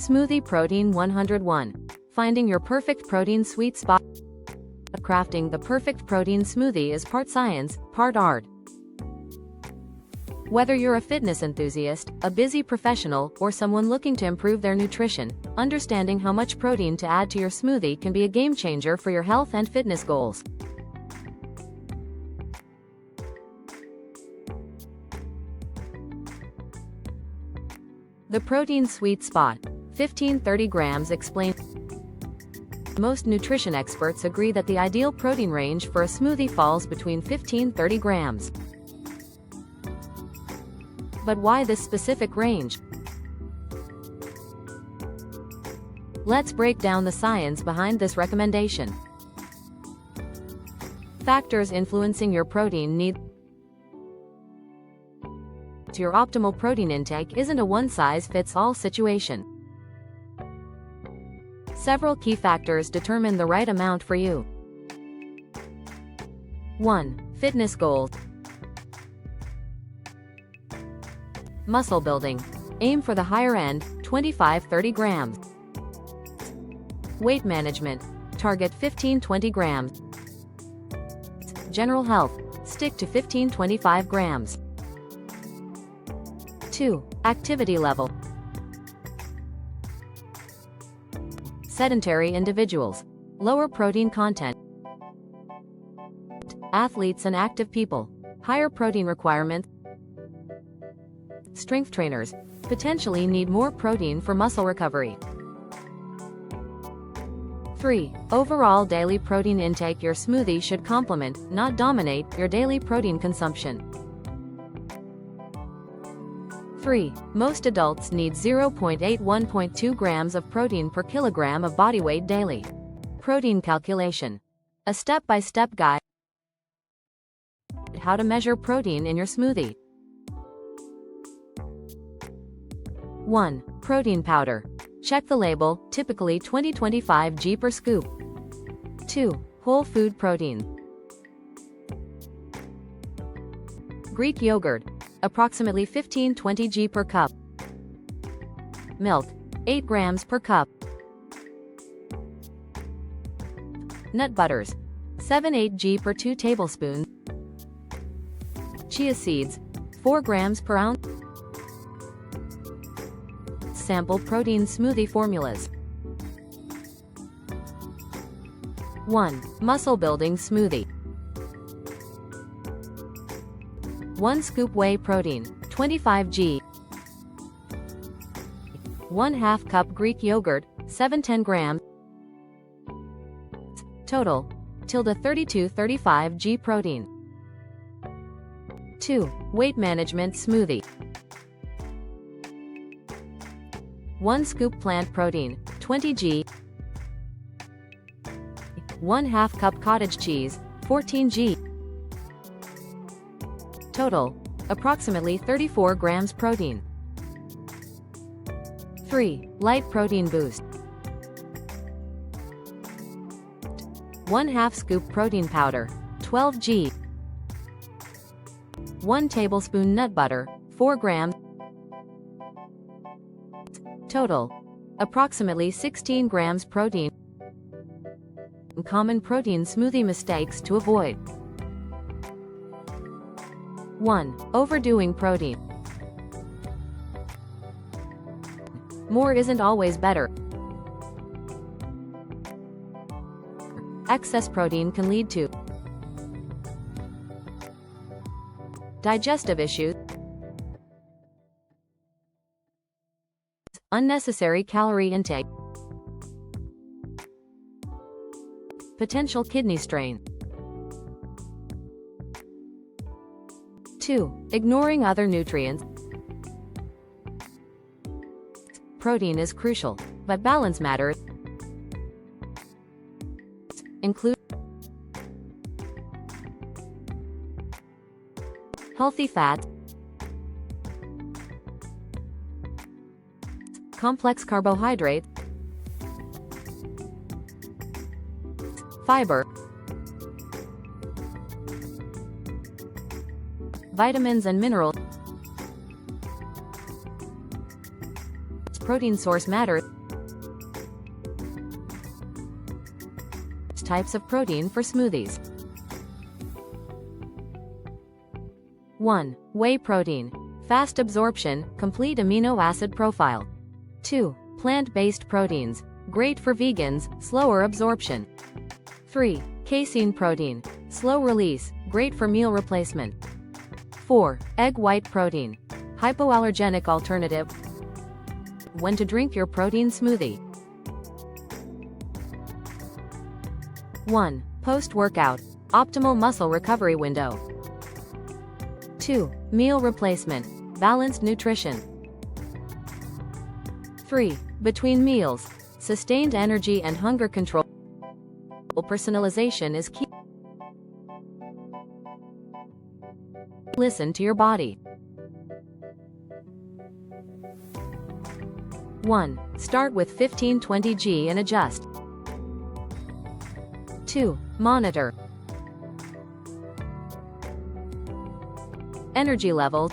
Smoothie Protein 101. Finding your perfect protein sweet spot. Crafting the perfect protein smoothie is part science, part art. Whether you're a fitness enthusiast, a busy professional, or someone looking to improve their nutrition, understanding how much protein to add to your smoothie can be a game changer for your health and fitness goals. The protein sweet spot. 15-30 grams explain. Most nutrition experts agree that the ideal protein range for a smoothie falls between 15-30 grams. But why this specific range? Let's break down the science behind this recommendation. Factors influencing your protein need. Your optimal protein intake isn't a one-size-fits-all situation. Several key factors determine the right amount for you. 1. Fitness goals. Muscle building. Aim for the higher end, 25-30 grams. Weight management. Target 15-20 grams. General health. Stick to 15-25 grams. 2. Activity level. Sedentary individuals. Lower protein content. Athletes and active people. Higher protein requirements. Strength trainers. Potentially need more protein for muscle recovery. 3. Overall daily protein intake. Your smoothie should complement, not dominate, your daily protein consumption. 3. Most adults need 0.81.2 grams of protein per kilogram of body weight daily. Protein calculation. A step-by-step guide. How to measure protein in your smoothie. 1. Protein powder. Check the label, typically 20-25 g per scoop. 2. Whole food protein. Greek yogurt. Approximately 15-20 g per cup. Milk. 8 grams per cup. Nut butters. 7-8 g per 2 tablespoons. Chia seeds. 4 grams per ounce. Sample protein smoothie formulas. 1. Muscle building smoothie. 1 scoop whey protein, 25 g. 1/2 cup Greek yogurt, 7-10 grams. Total, 32-35 g protein. 2. Weight management smoothie. 1 scoop plant protein, 20 g. 1/2 cup cottage cheese, 14 g. Total, approximately 34 grams protein. 3. Light protein boost. 1/2 scoop protein powder, 12 g. 1 tablespoon nut butter, 4 grams. Total, approximately 16 grams protein. Common protein smoothie mistakes to avoid. 1. Overdoing protein. More isn't always better. Excess protein can lead to digestive issues, unnecessary calorie intake, potential kidney strain. 2. Ignoring other nutrients. Protein is crucial, but balance matters. Include healthy fats, complex carbohydrates, fiber, vitamins and minerals. Protein source matters. types of protein for smoothies. 1. Whey protein. Fast absorption, complete amino acid profile. 2. Plant-based proteins. Great for vegans, slower absorption. 3. Casein protein. Slow release, great for meal replacement. 4. Egg white protein. Hypoallergenic alternative. When to drink your protein smoothie. 1. Post-workout. Optimal muscle recovery window. 2. Meal replacement. Balanced nutrition. 3. Between meals. Sustained energy and hunger control. Personalization is key. Listen to your body. 1. Start with 15-20 g and adjust. 2. Monitor energy levels,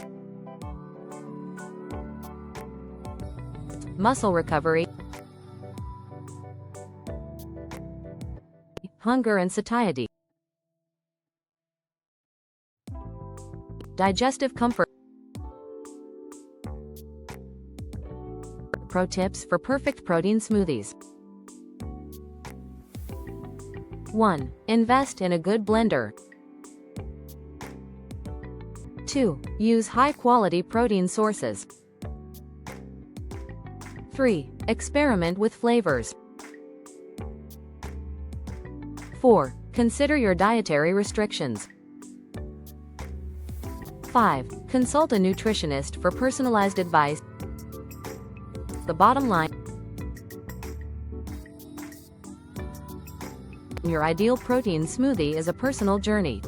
muscle recovery, hunger and satiety, digestive comfort. Pro tips for perfect protein smoothies. 1. Invest in a good blender. 2. Use high-quality protein sources. 3. Experiment with flavors. 4. Consider your dietary restrictions. 5. Consult a nutritionist for personalized advice. The bottom line: your ideal protein smoothie is a personal journey.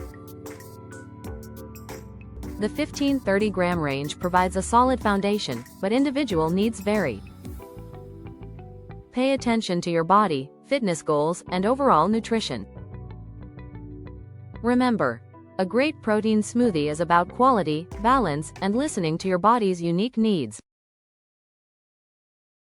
The 15-30 gram range provides a solid foundation, but individual needs vary. Pay attention to your body, fitness goals, and overall nutrition. Remember, a great protein smoothie is about quality, balance, and listening to your body's unique needs.